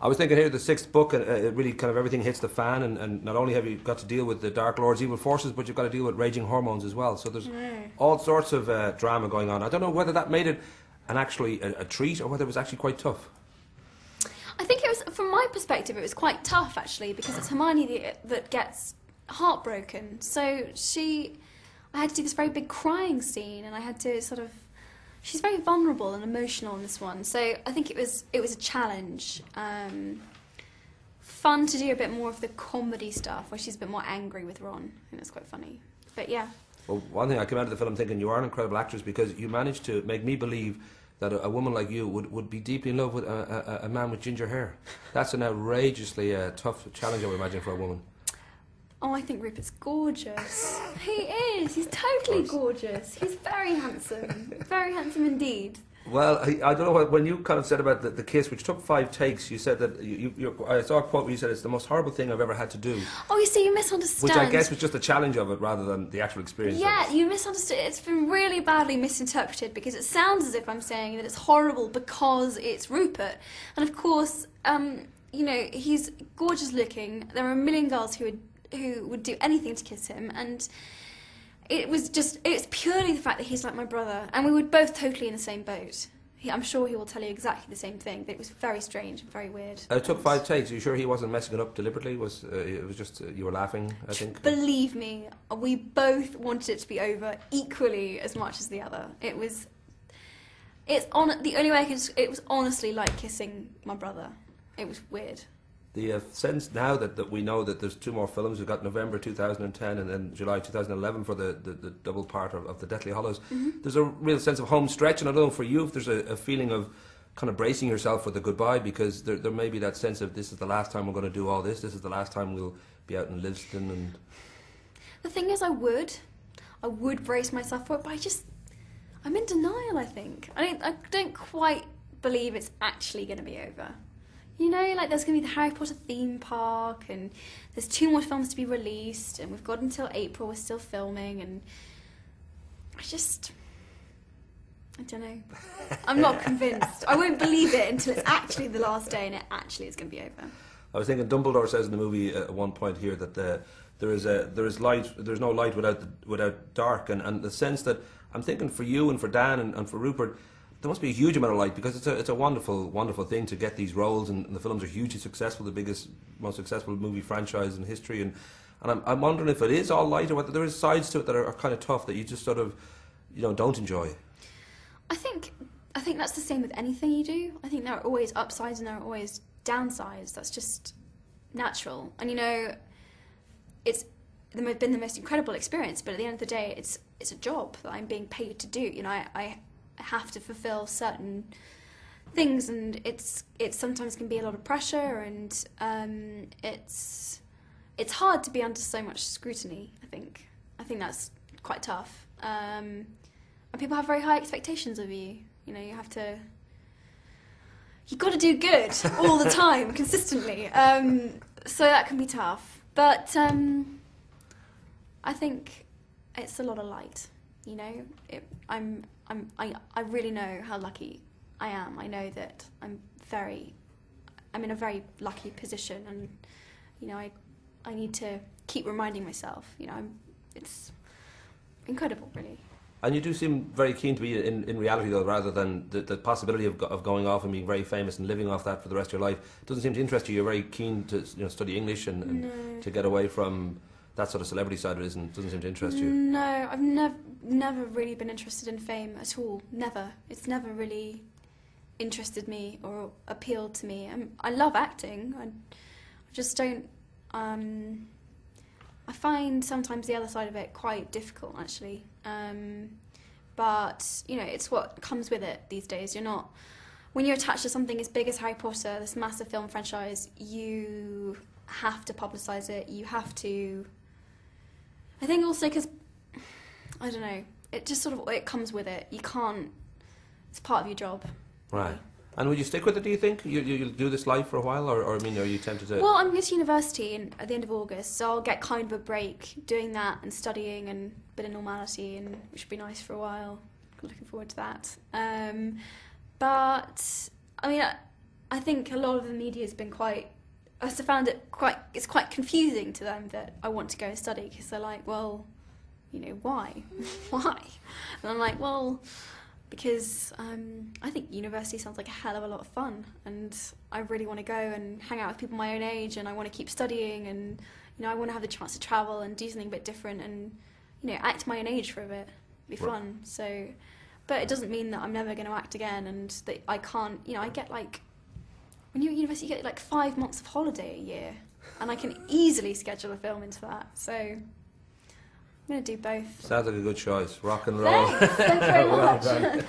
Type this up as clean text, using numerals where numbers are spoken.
I was thinking here, the sixth book, it really kind of everything hits the fan, and not only have you got to deal with the Dark Lord's evil forces, but you've got to deal with raging hormones as well. So there's all sorts of drama going on. I don't know whether that made it a treat or whether it was actually quite tough. I think it was, from my perspective, it was quite tough actually, because it's Hermione that gets heartbroken. So I had to do this very big crying scene, and I had to sort of. She's very vulnerable and emotional in this one, so I think it was a challenge. Fun to do a bit more of the comedy stuff, where she's a bit more angry with Ron. I think that's quite funny. But yeah. Well, one thing I came out of the film thinking, you are an incredible actress, because you managed to make me believe that a woman like you would be deeply in love with a man with ginger hair. That's an outrageously tough challenge, I would imagine, for a woman. Oh, I think Rupert's gorgeous. He is. He's totally gorgeous. He's very handsome. Very handsome indeed. Well, I don't know what, when you kind of said about the kiss, which took 5 takes, you said that I saw a quote where you said it's the most horrible thing I've ever had to do. Oh, you see, you misunderstand. Which I guess was just a challenge of it rather than the actual experience. Yeah, you misunderstood. It's been really badly misinterpreted, because it sounds as if I'm saying that it's horrible because it's Rupert. And of course, you know, he's gorgeous looking. There are a million girls who would do anything to kiss him, and it's purely the fact that he's like my brother, and we were both totally in the same boat. I'm sure he will tell you exactly the same thing, that it was very strange and very weird. It took 5 takes. Are you sure he wasn't messing it up deliberately? It was just you were laughing, I think? Believe me, we both wanted it to be over equally as much as the other. The only way I could, it was honestly like kissing my brother. It was weird. The sense now that we know that there's 2 more films, we've got November 2010 and then July 2011 for the double part of the Deathly Hallows. There's a real sense of home stretch, and I don't know for you if there's a feeling of kind of bracing yourself for the goodbye, because there may be that sense of this is the last time we're going to do all this is the last time we'll be out in Lisbon. And the thing is, I would brace myself for it, but I'm in denial, I think. I don't quite believe it's actually going to be over. You know, like there's going to be the Harry Potter theme park, and there's 2 more films to be released, and we've got until April, we're still filming, and I don't know. I'm not convinced. I won't believe it until it's actually the last day and it actually is going to be over. I was thinking, Dumbledore says in the movie at one point here that there is light, there's no light without dark, and the sense that I'm thinking for you and for Dan and for Rupert, there must be a huge amount of light, because it's a wonderful, wonderful thing to get these roles, and the films are hugely successful, the biggest, most successful movie franchise in history, and I'm wondering if it is all light or whether there is sides to it that are kind of tough that you just sort of, you know, don't enjoy. I think that's the same with anything you do. I think there are always upsides and there are always downsides. That's just natural, and you know, it's been the most incredible experience. But at the end of the day, it's a job that I'm being paid to do. You know, I have to fulfill certain things, and it sometimes can be a lot of pressure, and it's hard to be under so much scrutiny. I think that's quite tough, and people have very high expectations of you. You know, you've got to do good all the time, consistently, so that can be tough, but I think it's a lot of light. You know, I really know how lucky I am. I know that I'm in a very lucky position, and you know, I need to keep reminding myself. You know, it's incredible, really. And you do seem very keen to be in reality, though, rather than the possibility of going off and being very famous and living off that for the rest of your life. It doesn't seem to interest you. You're very keen to study English and to get away from that sort of celebrity side of it. Doesn't seem to interest you. No, I've never really been interested in fame at all. Never. It's never really interested me or appealed to me. I love acting. I just don't. I find sometimes the other side of it quite difficult, actually. But you know, it's what comes with it these days. When you're attached to something as big as Harry Potter, this massive film franchise, you have to publicise it. You have to. I think also because, I don't know, it just sort of, it comes with it. You can't, it's part of your job. Right. And will you stick with it, do you think? You'll do this live for a while, or I mean, are you tempted to... Well, I'm going to university at the end of August, so I'll get kind of a break doing that and studying and a bit of normality, and which would be nice for a while. I'm looking forward to that. But, I mean, I think a lot of the media has been quite. I found it's quite confusing to them that I want to go and study, because they're like, well, why? Why? And I'm like, well, because I think university sounds like a hell of a lot of fun, and I really want to go and hang out with people my own age, and I want to keep studying, and I want to have the chance to travel and do something a bit different, and act my own age for a bit. It'd be fun. So, but it doesn't mean that I'm never going to act again, and that I can't. I get like. When you're at university, you get like 5 months of holiday a year, and I can easily schedule a film into that. So I'm going to do both. Sounds like a good choice. Rock and roll. Thanks very much.